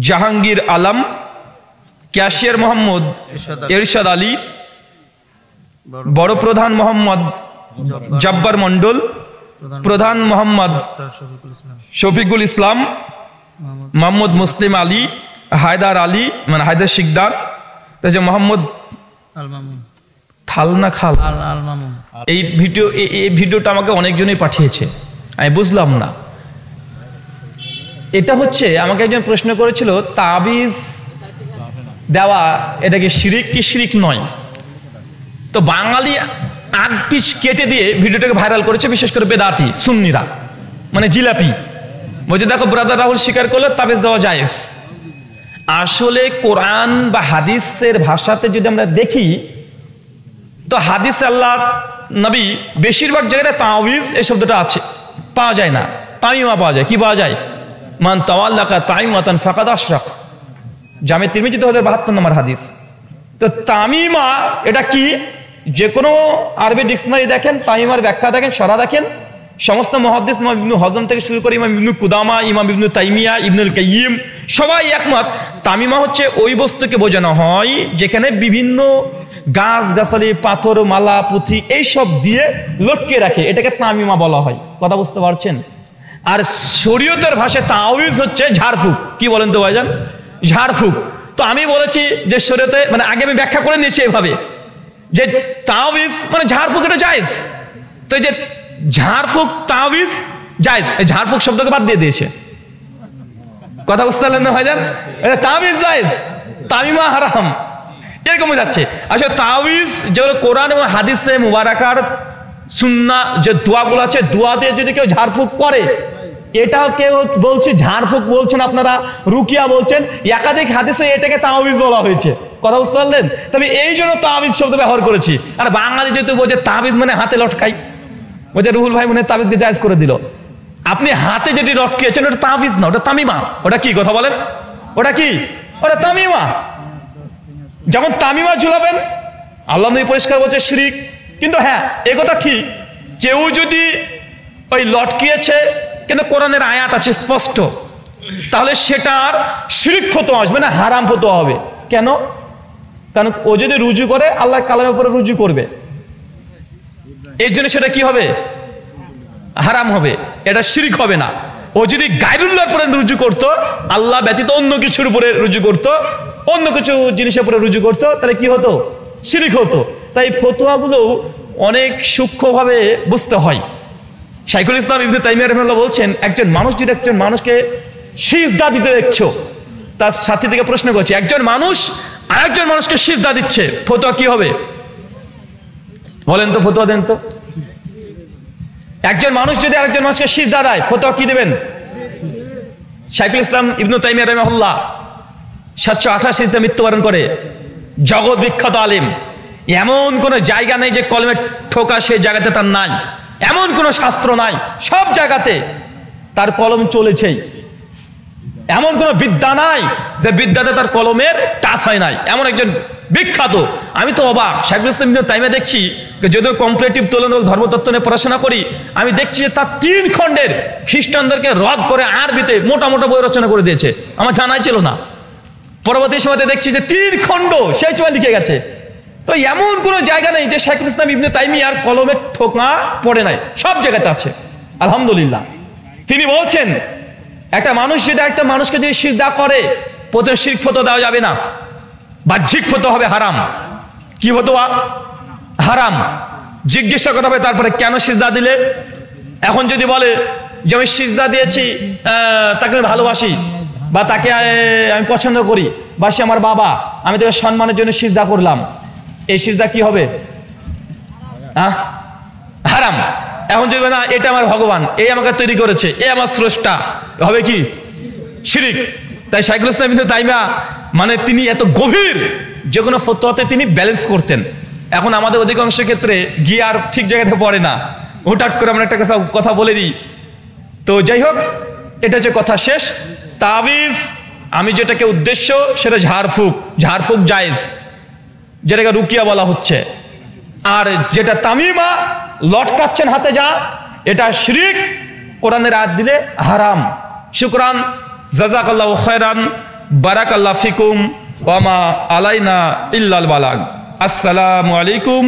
Speaker 1: জাহাঙ্গীর আলম, ক্যাশিয়ার মোহাম্মদ এরশাদ আলী, বড় প্রধান মোহাম্মদ জব্বার মন্ডল, প্রধান মোহাম্মদ শফিকুল ইসলাম, মোহাম্মদ মুসলিম আলী, হায়দার আলী মানে হায়দার শিকদার, মোহাম্মদ থালনা খাল। এই ভিডিওটা আমাকে অনেকজনই পাঠিয়েছে, আমি বুঝলাম না। এটা হচ্ছে আমাকে একজন প্রশ্ন করেছিল, তাবিজ দেওয়া এটা কি শিরিক কি শিরিক নয়? তো বাঙালি আগ পিছ কেটে দিয়ে ভিডিওটাকে ভাইরাল করেছে, বিশেষ করে বেদাতি সুন্নিরা, মানে জিলাপি, বলছে দেখো ব্রাদার রাহুল স্বীকার করলে তাবিজ দেওয়া জায়েজ। আসলে কোরআন বা হাদিসের ভাষাতে যদি আমরা দেখি, তো হাদিস আল্লাহ নবী বেশিরভাগ জায়গায় তাবিজ এই শব্দটা আছে, পাওয়া যায় না, তামিমা পাওয়া যায়। কি পাওয়া যায়? মান তাওয়াল্লাকা তাইমাতান ফাকাদ আশরাক, জামে তিরমিজি 2072 নম্বর হাদিস। তো তামিমা এটা কি? যে কোনো আরবি ডিকশনারি দেখেন, তামিমার ব্যাখ্যা দেখেন, শরা দেখেন, সমস্ত মুহাদ্দিস ইমাম ইবনে হজম থেকে শুরু করে ইমাম ইবনে কুদামা, ইমাম ইবনে তাইমিয়া, ইবনুল কাইয়িম সবাই একমত, তামিমা হচ্ছে ওই বস্তুকে বোঝানো হয় যেখানে বিভিন্ন গাছ গাছালি, পাথর, মালা, পুঁথি এইসব দিয়ে লটকে রাখে, এটাকে তামিমা বলা হয়। কথা বুঝতে পারছেন? আর শরীয়তের ভাষায় তাওয়িজ হচ্ছে ঝাড়ফুঁক। কি বলেন তো ভাইজান? ঝাড়ফুঁক। তো আমি বলেছি যে শরীয়তে, মানে আগে আমি ব্যাখ্যা করে নিয়েছি এভাবে যে তাওয়িজ মানে ঝাড়ফুঁক, এটা জায়েজ। তো এই যে ঝাড়ফুঁক তাওয়িজ জায়েজ, এই ঝাড়ফুঁক শব্দকে বাদ দিয়ে দিয়েছে। কথা বুঝতে পারলেন না ভাইজান? তাওয়িজ জায়েজ, তামিমা হারাম, এরকম যাচ্ছে। আসলে তাওয়িজ যেগুলো কোরআন এবং হাদিসে মুবারাকার সুন্নাহ যে দোয়াগুলো আছে, দোয়া দিয়ে যদি কেউ ঝাড়ফুঁক করে, এটা কেউ বলছে ঝাড়ফুঁক বলছেন আপনারা, রুকিয়া বলছেন, একাধিক হাদিসে এটাকে তাওয়িজ বলা হয়েছে। কথা বুঝতে পারলেন? তবে এই জন্য তাওয়িজ শব্দ ব্যবহার করেছি। আর বাঙালি যেহেতু বলছে তাবিজ মানে হাতে লটকাই, বলছে রুহুল ভাই মনে তাবিজকে জায়েজ করে দিল। আপনি হাতে যেটি লটকিয়েছেন ওটা তাবিজ না, ওটা তামিমা। ওটা কি কথা বলেন? ওটা কি? ওটা তামিমা। যখন তামিমা ঝুলাবেন, আল্লাহ নবী পরিষ্কার বলছে শিরিক। কিন্তু হ্যাঁ, এ কথা ঠিক, কেউ যদি ওই লটকিয়েছে কিন্তু কোরআনের আয়াত আছে স্পষ্ট, তাহলে সেটার শিরিক ফতোয়া আসবে না, হারাম ফতোয়া হবে। কেন? কারণ ও যদি রুজু করে আল্লাহর কালামের উপরে রুজু করবে, এর জন্য সেটা কি হবে? হারাম হবে, এটা শিরিক হবে না। ও যদি গায়রুল্লাহর উপরে রুজু করতো, আল্লাহ ব্যতীত অন্য কিছুর উপরে রুজু করতো, অন্য কিছু জিনিসের উপরে রুজু করতো, তাহলে কি হতো? শিরিক হতো। তাই ফতোয়াগুলো অনেক সূক্ষ্মভাবে বুঝতে হয়। শাইখুল ইসলাম ইবনে তাইমিয়া রাহিমাহুল্লাহ বলছেন, একজন মানুষ যদি একজন মানুষকে সিজদা দিতে দেখছো, তার সাথী থেকে প্রশ্ন করছে, একজন মানুষ আরেকজন মানুষকে সিজদা দিচ্ছে, ফতোয়া কি হবে? বলেন তো, ফতোয়া দেন তো। একজন মানুষ যদি আরেকজন মানুষকে সিজদা দেয়, ফতোয়া কি দেবেন? শাইখুল ইসলাম ইবনে তাইমিয়া রাহিমাহুল্লাহ 728 সিজদা মৃত্যুবরণ করে, জগৎ বিখ্যাত আলেম। এমন কোনো জায়গা নেই যে কলমে ঠোকা সেই জায়গাতে তার নাই, এমন কোনো শাস্ত্র নাই, সব জায়গাতে তার কলম চলেছেই। এমন কোনো বিদ্যা নাই যে বিদ্যাতে তার কলমের টাচ হয় নাই, এমন একজন বিখ্যাত। আমি তো অবাক, শাইখুল ইসলাম ইবনে তাইমিয়া দেখছি, যদিও কম্পারেটিভ তুলনামূলক ধর্মতত্ত্ব নিয়ে পড়াশোনা করি, আমি দেখছি যে তার 3 খণ্ডের খ্রিস্টানদেরকে রদ করে আরবিতে মোটা মোটা বই রচনা করে দিয়েছে, আমার জানাই ছিল না। পরবর্তী সময়তে দেখছি যে 3 খণ্ড সেই সময় লিখে গেছে। তো এমন কোনো জায়গা নেই যে শাইখুল ইসলাম ইবনে তাইমিয়ার কলমের ঠোকা পড়ে নাই, সব জায়গাতে আছে আলহামদুলিল্লাহ। তিনি বলছেন একটা মানুষ যদি একটা মানুষকে যদি সিজদা করে, প্রথমে শিরক ফতোয়া দেওয়া যাবে না, বাহ্যিক ফতোয়া হবে হারাম। কি ফতোয়া? হারাম। জিজ্ঞাসা করা হবে তারপরে কেন সিজদা দিলে। এখন যদি বলে যে আমি সিজদা দিয়েছি তাকে আমি ভালোবাসি, বা তাকে আমি পছন্দ করি, বা সে আমার বাবা, আমি তাকে সম্মানের জন্য সিজদা করলাম, এই সিজদা কি হবে? হারাম। এখন যদি না এটা আমার ভগবান, এই আমাকে তৈরি করেছে, এ আমার স্রষ্টা, হবে কি? শিরিক। তাই শাইখুল ইসলাম ইবনে তাইমিয়া মানে তিনি এত গভীর, যে কোনো ফতোয়াতে তিনি ব্যালেন্স করতেন। এখন আমাদের অধিকাংশ ক্ষেত্রে গিয়ে আর ঠিক জায়গাতে পড়ে না, হুটহাট করে আমরা একটা কথা বলে দিই। তো যাই হোক, এটা যে কথা শেষ। তাবিজ আমি যেটাকে উদ্দেশ্য সেটা ঝাড়ফুঁক, ঝাড়ফুঁক জায়েজ, যেটাকে রুকিয়া বলা হচ্ছে। আর যেটা তামিমা লটকাচ্ছেন হাতে যা, এটা শিরিক, কোরআনের আয়াত দিলে হারাম। শুকরান, জাযাকাল্লাহু খায়রান, বারাকাল্লাহু ফিকুম, ওয়া মা আলাইনা ইল্লাল বালাগ। আসসালামু আলাইকুম